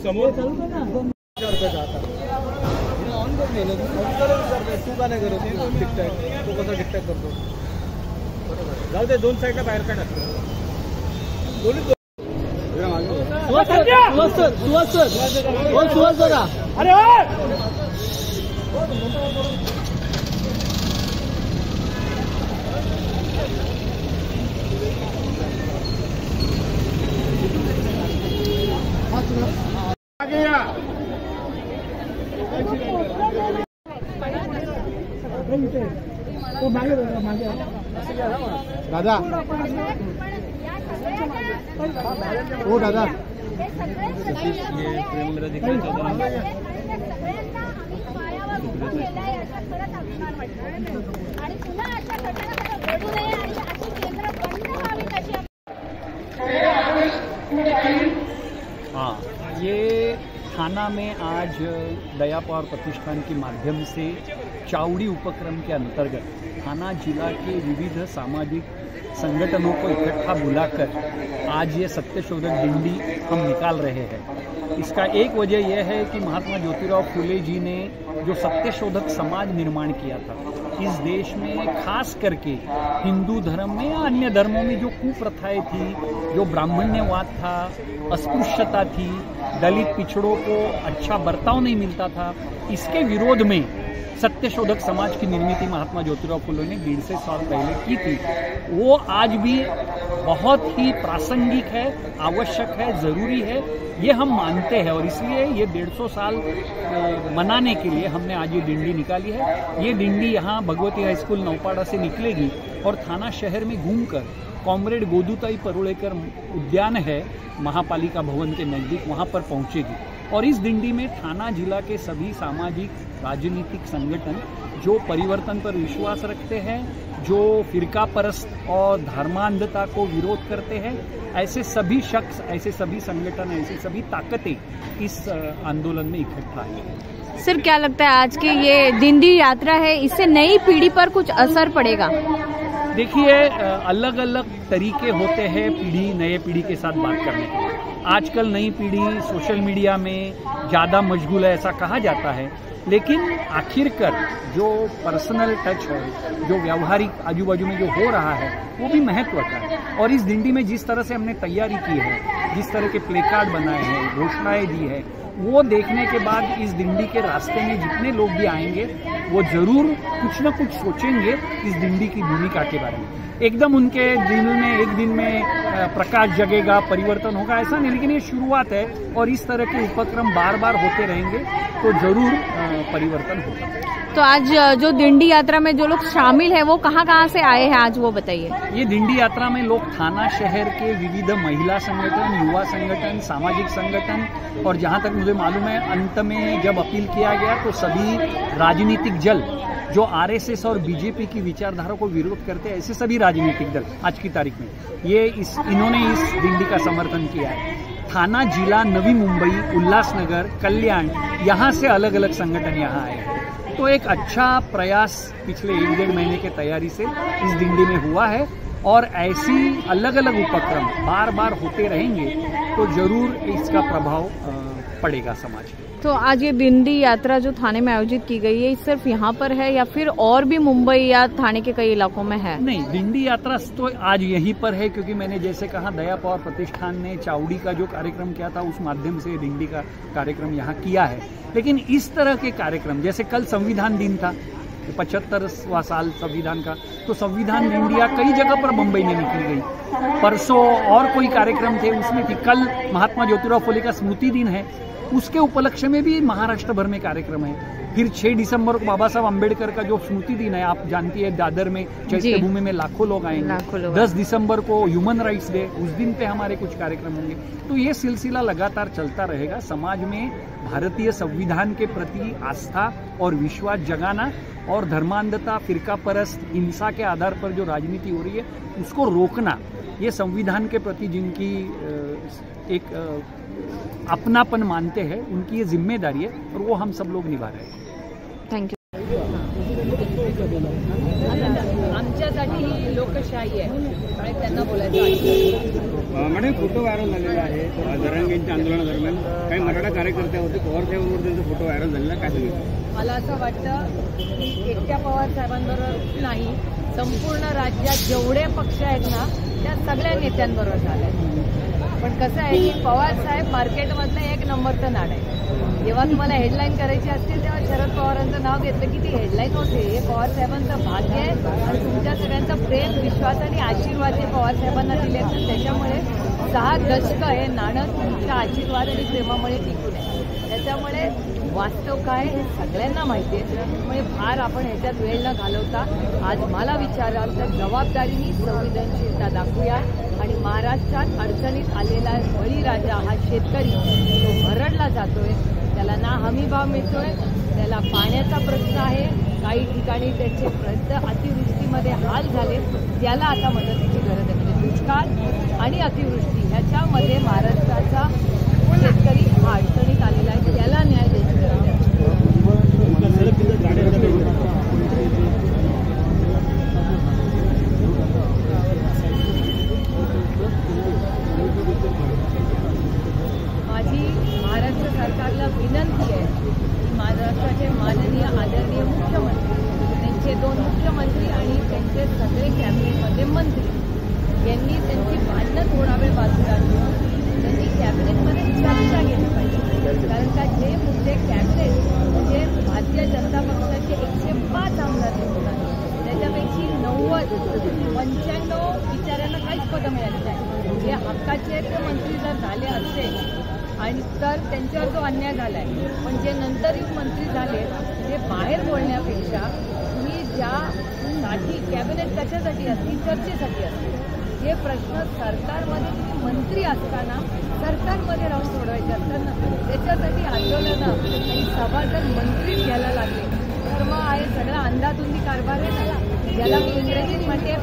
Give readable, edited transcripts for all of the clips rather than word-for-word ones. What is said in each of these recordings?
समोर तू का नाही करत टिकटॅक तो कसा टिकटॅक करतो जाऊ दे दोन साईडला बाहेर काढा सुहास बघा अरे दादा ओ दादा हाँ, ये थाना में आज दया पावर प्रतिष्ठान के माध्यम से चावड़ी उपक्रम के अंतर्गत थाना जिला के विविध सामाजिक संगठनों को इकट्ठा बुलाकर आज ये सत्यशोधक डिंडी हम निकाल रहे हैं। इसका एक वजह यह है कि महात्मा ज्योतिराव फुले जी ने जो सत्यशोधक समाज निर्माण किया था इस देश में, खास करके हिंदू धर्म में या अन्य धर्मों में जो कुप्रथाएं थी, जो ब्राह्मण्यवाद था, अस्पृश्यता थी, दलित पिछड़ों को अच्छा बर्ताव नहीं मिलता था, इसके विरोध में सत्यशोधक समाज की निर्मित महात्मा ज्योतिराव फुले ने 150 साल पहले की थी। वो आज भी बहुत ही प्रासंगिक है, आवश्यक है, जरूरी है, ये हम मानते हैं और इसलिए ये 150 साल मनाने के लिए हमने आज ये डिंडी निकाली है। ये डिंडी यहाँ भगवती हाई स्कूल नौपाड़ा से निकलेगी और थाना शहर में घूमकर कॉमरेड गोदूताई परुलेकर उद्यान है महापालिका भवन के नज़दीक, वहाँ पर पहुँचेगी। और इस डिंडी में थाना जिला के सभी सामाजिक राजनीतिक संगठन जो परिवर्तन पर विश्वास रखते हैं, जो फिरका परस्त और धर्मांधता को विरोध करते हैं, ऐसे सभी शख्स, ऐसे सभी संगठन, ऐसी सभी ताकतें इस आंदोलन में इकट्ठा हैं। सर, क्या लगता है आज की ये डिंडी यात्रा है, इससे नई पीढ़ी पर कुछ असर पड़ेगा? देखिए, अलग अलग तरीके होते हैं पीढ़ी, नए पीढ़ी के साथ बात करने के। आजकल नई पीढ़ी सोशल मीडिया में ज़्यादा मशगूल है ऐसा कहा जाता है, लेकिन आखिरकार जो पर्सनल टच है, जो व्यावहारिक आजू बाजू में जो हो रहा है, वो भी महत्व का है। और इस डिंडी में जिस तरह से हमने तैयारी की है, जिस तरह के प्ले कार्ड बनाए हैं, घोषणाएं दी है, वो देखने के बाद इस डिंडी के रास्ते में जितने लोग भी आएंगे वो जरूर कुछ न कुछ सोचेंगे इस डिंडी की भूमिका के बारे में। एकदम उनके दिल में एक दिन में प्रकाश जगेगा, परिवर्तन होगा, ऐसा नहीं, लेकिन ये शुरुआत है और इस तरह के उपक्रम बार बार होते रहेंगे तो जरूर परिवर्तन होगा। तो आज जो डिंडी यात्रा में जो लोग शामिल हैं वो कहाँ से आए हैं आज, वो बताइए। ये डिंडी यात्रा में लोग थाना शहर के विविध महिला संगठन, युवा संगठन, सामाजिक संगठन और जहाँ तक मुझे मालूम है अंत में जब अपील किया गया तो सभी राजनीतिक दल जो आरएसएस और बीजेपी की विचारधारा को विरोध करते हैं, ऐसे सभी राजनीतिक दल आज की तारीख में इन्होंने इस डिंडी का समर्थन किया है। थाना जिला नवी मुंबई, उल्लासनगर, कल्याण, यहाँ से अलग अलग संगठन यहाँ आए हैं। तो एक अच्छा प्रयास पिछले 1-1.5 महीने के तैयारी से इस डिंडी में हुआ है और ऐसी अलग अलग उपक्रम बार बार होते रहेंगे तो जरूर इसका प्रभाव पड़ेगा समाज में। तो आज ये डिंडी यात्रा जो थाने में आयोजित की गई है, सिर्फ यहाँ पर है या फिर और भी मुंबई या थाने के कई इलाकों में है? नहीं, डिंडी यात्रा तो आज यहीं पर है क्योंकि मैंने जैसे कहा दया पावर प्रतिष्ठान ने चावड़ी का जो कार्यक्रम किया था उस माध्यम से डिंडी का कार्यक्रम यहाँ किया है। लेकिन इस तरह के कार्यक्रम, जैसे कल संविधान दिन था, 75वां साल संविधान का, तो संविधान डिंडिया कई जगह पर मुंबई में निकली गई। परसों और कोई कार्यक्रम थे उसमें थी, कल महात्मा ज्योतिराव फुले का स्मृति दिन है, उसके उपलक्ष्य में भी महाराष्ट्र भर में कार्यक्रम है। फिर 6 दिसंबर को बाबा साहब अम्बेडकर का जो स्मृति दिन है, आप जानती है दादर में चैत्य भूमि में लाखों लोग आएंगे। 10 दिसंबर को ह्यूमन राइट्स डे, उस दिन पे हमारे कुछ कार्यक्रम होंगे। तो ये सिलसिला लगातार चलता रहेगा। समाज में भारतीय संविधान के प्रति आस्था और विश्वास जगाना और धर्मांधता, फिरका परस्त, हिंसा के आधार पर जो राजनीति हो रही है उसको रोकना, ये संविधान के प्रति जिनकी एक अपनापन मानते हैं उनकी ये जिम्मेदारी है और वो हम सब लोग निभा रहे हैं। थँक्यू. आमच्यासाठी ही लोकशाही आहे आणि त्यांना बोलायचं. मॅडम, फोटो व्हायरल झालेला आहे जरांगेंच्या आंदोलनादरम्यान काही मराठा कार्यकर्त्यावरती पवारसाहेबांवर त्यांचा फोटो व्हायरल झालेला, काय सांगितलं? मला असं वाटतं की एकट्या पवार साहेबांबरोबर नाही, संपूर्ण राज्यात जेवढे पक्ष आहेत ना त्या सगळ्या नेत्यांबरोबर झाले. पण कसं आहे की पवार साहेब मार्केटमधलं एक नंबरचं नाड आहे. जेव्हा तुम्हाला हेडलाईन करायची असतील तेव्हा शरद पवारांचं नाव घेतलं की ती हेडलाईन होते. हे पवार साहेबांचं भाग्य आहे आणि तुमच्या सगळ्यांचा प्रेम, विश्वास आणि आशीर्वाद हे पवार साहेबांना दिले तर त्याच्यामुळे 6 दशकं हे नाणं तुमच्या आशीर्वाद आणि प्रेमामुळे टिकून आहे. त्याच्यामुळे वास्तव काय हे सगळ्यांना माहिती आहे. त्यामुळे फार आपण ह्याच्यात वेळ न घालवता आज मला विचाराल तर जबाबदारीने संवेदनशीलता दाखवूया आणि महाराष्ट्रात अडचणीत आलेला बळीराजा हा शेतकरी तो भरडला जातोय, त्याला ना हमीभाव मिळतोय, त्याला पाण्याचा प्रश्न आहे, काही ठिकाणी त्याचे अतिवृष्टीमध्ये हाल झाले, त्याला आता मदतीची गरज आहे. म्हणजे दुष्काळ आणि अतिवृष्टी ह्याच्यामध्ये महाराष्ट्राचा शेतकरी हा अडचणीत आलेला आहे, त्याला न्याय द्यायची गरज आहे. माझी महाराष्ट्र सरकारला विनंती आहे की महाराष्ट्राचे माननीय आदरणीय मुख्यमंत्री, त्यांचे 2 मुख्यमंत्री आणि त्यांचे सगळे कॅबिनेटमध्ये मंत्री यांनी त्यांची भांडणं थोडा वेळ बाजूला ठेवून त्यांनी कॅबिनेटमध्ये चर्चा केली पाहिजे. कारण का जे मुद्दे कॅबिनेट म्हणजे भारतीय जनता पक्षाचे 105 आमदार निवडून त्याच्यापैकी 95 बिचाऱ्यांना काहीच पदं मिळाली नाही. जे हक्काचे ते मंत्री जर झाले असते आणि तर त्यांच्यावर जो अन्याय झाला आहे, पण जे नंतर मंत्री झाले ते बाहेर बोलण्यापेक्षा तुम्ही ज्यासाठी कॅबिनेट कशासाठी असते, चर्चेसाठी असते, जे प्रश्न सरकारमध्ये तुम्ही मंत्री असताना सरकारमध्ये राहून सोडवायचे असतात ना, त्याच्यासाठी आंदोलनं आणि सभा जर मंत्रीच घ्यायला लागले तर मग आहे सगळा अंधाधुंदी कारभार आहे ना, ज्याला मी इंग्रजीत म्हणते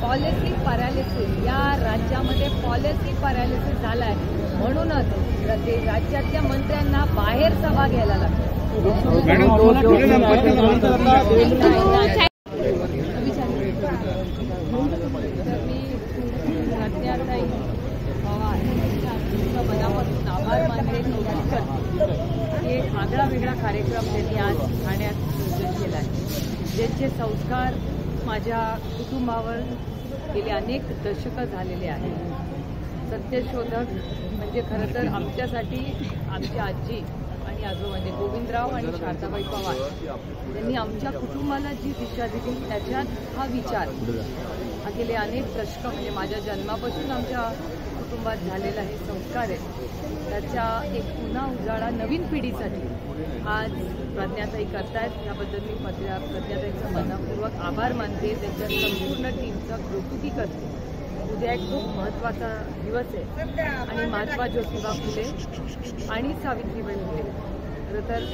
पॉलिसी पॅरालिसिस. या राज्यामध्ये पॉलिसी पॅरालिसिस झाला आहे. म्हणूनच राज्यातल्या मंत्र्यांना बाहेर सभा घ्यायला लागते. रत्नाताई पवार यांचा मनापासून आभार मानले. एक आगळा वेगळा कार्यक्रम त्यांनी आज ठाण्यात आयोजित केला आहे, ज्यांचे संस्कार माझ्या कुटुंबावर गेले अनेक दशकं झालेले आहेत. सत्यशोधक म्हणजे खरं तर आमच्यासाठी आमच्या आजी आणि आजोबांनी गोविंदराव आणि शारदाबाई पवार यांनी आमच्या कुटुंबाला जी दिशा दिली त्याच्यात हा विचार हा गेले अनेक दशकं म्हणजे माझ्या जन्मापासून आमच्या कुटुंबात झालेला हे संस्कार आहे. त्याच्या एक पुन्हा उजाळा नवीन पिढीसाठी आज प्रज्ञाताई करतायत. याबद्दल मी प्रज्ञाताईंचं मनपूर्वक आभार मानते. त्यांच्या संपूर्ण टीमचं कौतुकी करते. उद्या एक खूप महत्त्वाचा दिवस आहे आणि महात्मा ज्योतिबा फुले आणि सावित्रीबाई फुले, खरं तर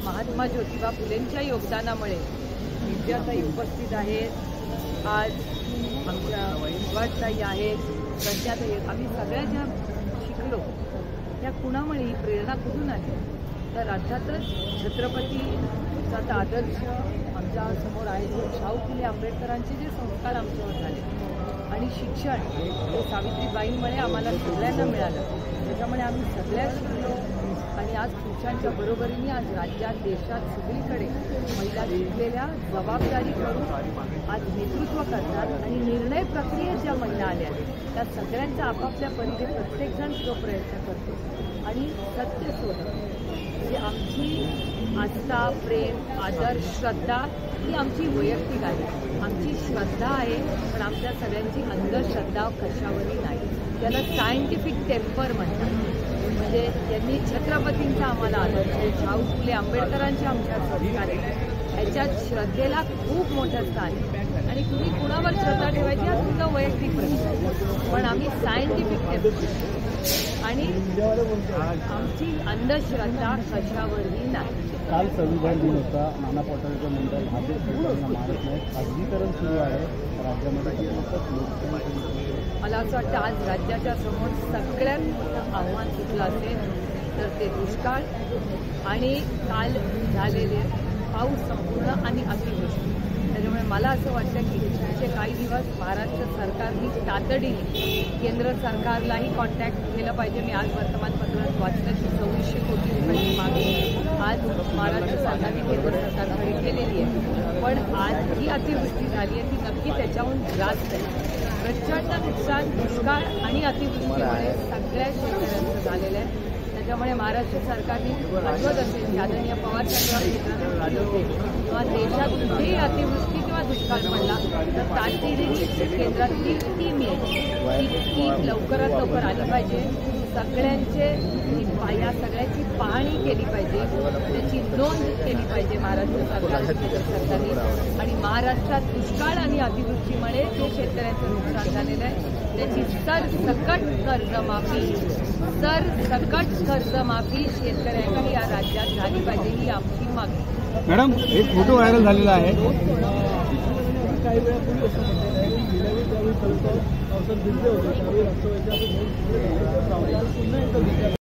महात्मा ज्योतिबा फुलेंच्या योगदानामुळे विद्याताई उपस्थित आहेत, आज आमच्या विश्वासताई आहेत, प्रज्ञाताई आहेत. आम्ही सगळ्या ज्या शिकलो त्या कुणामुळे ही प्रेरणा कुठून आली तर अर्थातच छत्रपतीचा आदर्श आमच्या समोर आहे, शाहू फुले आंबेडकरांचे जे संस्कार आमच्यावर झाले आणि शिक्षण हे सावित्रीबाईंमुळे आम्हाला सगळ्यांना मिळालं. त्याच्यामुळे आम्ही सगळ्या शिकलो आणि आज पुरुषांच्या बरोबरीने आज राज्यात देशात सगळीकडे महिला शिकलेल्या जबाबदारी करून आज नेतृत्व करतात आणि निर्णय प्रक्रियेत ज्या महिला आल्या त्या सगळ्यांचा आपापल्या परीने प्रत्येकजण जो प्रयत्न करतो आणि सत्य शोधतो. म्हणजे आमची आस्था, प्रेम, आदर, श्रद्धा ही आमची वैयक्तिक आहे. आमची श्रद्धा आहे पण आमच्या सगळ्यांची अंधश्रद्धा कशावरही नाही. त्याला सायंटिफिक टेम्पर म्हणतात. म्हणजे यांनी छत्रपतींचा आम्हाला आदर्श आहे, शाहू फुले आंबेडकरांचे आमच्या संस्कार आहेत. ह्याच्यात श्रद्धेला खूप मोठं स्थान आहे आणि तुम्ही कुणावर श्रद्धा ठेवायची हा तुमचा वैयक्तिक प्रश्न, पण आम्ही सायंटिफिक टेम्पर आणि आमची अंधश्रद्धा कशावरही नाही. काल संविधान दिन होता. नाना पटोलेंचं मंडळ भाजप सरकारला मारत नाही, खासगीकरण सुरू आहे राज्यामध्ये. मला असं वाटतं आज राज्याच्या समोर सगळ्यात मोठं आव्हान कुठलं असेल तर ते दुष्काळ आणि काल झालेले पाऊस संपूर्ण आणि अतिवृष्टी. त्याच्यामुळे मला असं वाटतं की पुढचे काही दिवस महाराष्ट्र सरकारने तातडीने केंद्र सरकारलाही कॉन्टॅक्ट केलं पाहिजे. मी आज वर्तमानपत्रात वाचलं की 2400 कोटी रुपयांची मागणी आज महाराष्ट्र सरकारने केंद्र सरकारकडे केलेली आहे. पण आज जी अतिवृष्टी झाली आहे ती नक्की त्याच्याहून जास्त आहे. प्रचंड नुकसान दुष्काळ आणि अतिवृष्टीमुळे सगळ्या शेतकऱ्यांचं झालेलं आहे. त्याच्यामुळे महाराष्ट्र सरकारने आठवत असेल की आदरणीय पवार साहेब राहिले होते किंवा देशात कुठेही अतिवृष्टी किंवा दुष्काळ पडला तर तातडीने केंद्रातली टीम येईल ती लवकरात लवकर आली पाहिजे. सगळ्यांचे या सगळ्याची पाहणी केली पाहिजे, त्याची नोंद केली पाहिजे महाराष्ट्र सरकारने. आणि महाराष्ट्रात दुष्काळ आणि अतिवृष्टीमुळे जे शेतकऱ्यांचं नुकसान झालेलं आहे त्याची सरसकट कर्जमाफी शेतकऱ्यांनी या राज्यात झाली पाहिजे ही आमची मागणी. मॅडम, एक फोटो व्हायरल झालेला आहे. काही वेळापूर्वी असं म्हणतात की गेल्यावेळी ज्यावेळी पावसात भिजले होते त्यावेळी राष्ट्रवादीच्या पुन्हा एकदा